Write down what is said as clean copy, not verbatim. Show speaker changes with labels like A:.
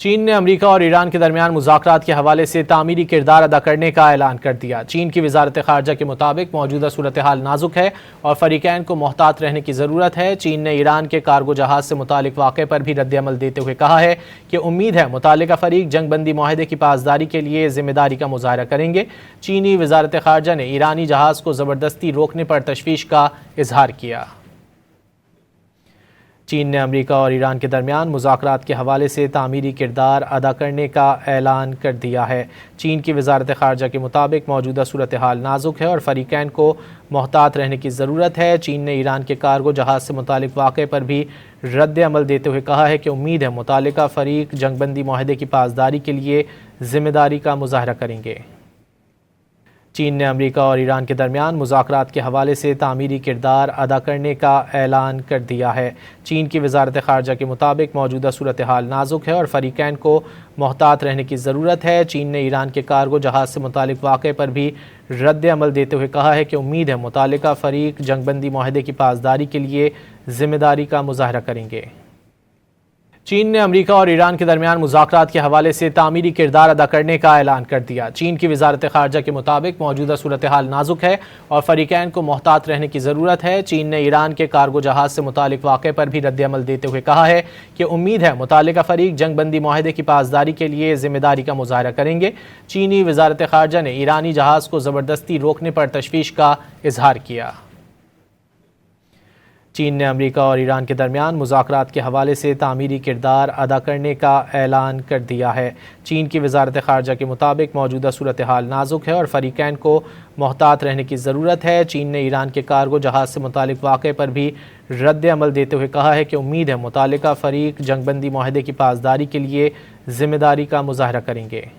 A: चीन ने अमेरिका और ईरान के दरमियान मुज़ाकरात के हवाले से तामीरी किरदार अदा करने का ऐलान कर दिया। चीन की वजारत ख़ारजा के मुताबिक मौजूदा सूरत हाल नाजुक है और फ़रीक़ैन को मोहतात रहने की ज़रूरत है। चीन ने ईरान के कार्गो जहाज़ से मुतालिक वाक़े पर भी रद्द-ए-अमल देते हुए कहा है कि उम्मीद है मुतालिका फ़रीक जंगबंदी माहदे की पासदारी के लिए ज़िम्मेदारी का मुज़ाहरा करेंगे। चीनी वजारत ख़ारजा ने ईरानी जहाज़ को ज़बरदस्ती रोकने पर तशवीश का इजहार किया। चीन ने अमेरिका और ईरान के दरमियान मुज़ाकरात के हवाले से तामीरी किरदार अदा करने का ऐलान कर दिया है। चीन की वजारत ख़ारजा के मुताबिक मौजूदा सूरत हाल नाजुक है और फ़रीक़ैन को मोहतात रहने की ज़रूरत है। चीन ने ईरान के कार्गो जहाज़ से मुतालिक वाक़े पर भी रद्द-ए-अमल देते हुए कहा है कि उम्मीद है मुतालिका फ़रीक जंगबंदी माहदे की पासदारी के लिए ज़िम्मेदारी का मुज़ाहरा करेंगे। चीन ने अमेरिका और ईरान के दरमियान मुज़ाकरात के हवाले से तामीरी किरदार अदा करने का ऐलान कर दिया है। चीन की वजारत ख़ारजा के मुताबिक मौजूदा सूरत हाल नाजुक है और फ़रीक़ैन को मोहतात रहने की ज़रूरत है। चीन ने ईरान के कार्गो जहाज़ से मुतालिक वाक़े पर भी रद्द-ए-अमल देते हुए कहा है कि उम्मीद है मुतालिका फ़रीक जंगबंदी माहदे की पासदारी के लिए ज़िम्मेदारी का मुज़ाहरा करेंगे। चीन ने अमेरिका और ईरान के दरमियान मुज़ाकरात के हवाले से तामीरी किरदार अदा करने का ऐलान कर दिया। चीन की वजारत ख़ारजा के मुताबिक मौजूदा सूरत हाल नाजुक है और फ़रीक़ैन को मोहतात रहने की ज़रूरत है। चीन ने ईरान के कार्गो जहाज़ से मुतालिक वाक़े पर भी रद्द-ए-अमल देते हुए कहा है कि उम्मीद है मुतालिका फ़रीक जंगबंदी माहदे की पासदारी के लिए ज़िम्मेदारी का मुज़ाहरा करेंगे। चीनी वजारत ख़ारजा ने ईरानी जहाज़ को ज़बरदस्ती रोकने पर तशवीश का इजहार किया। चीन ने अमेरिका और ईरान के दरमियान मुज़ाकरात के हवाले से तामीरी किरदार अदा करने का ऐलान कर दिया है। चीन की वजारत ख़ारजा के मुताबिक मौजूदा सूरत हाल नाजुक है और फ़रीक़ैन को मोहतात रहने की ज़रूरत है। चीन ने ईरान के कार्गो जहाज़ से मुतालिक वाक़े पर भी रद्द-ए-अमल देते हुए कहा है कि उम्मीद है मुतालिका फ़रीक जंगबंदी माहदे की पासदारी के लिए ज़िम्मेदारी का मुज़ाहरा करेंगे।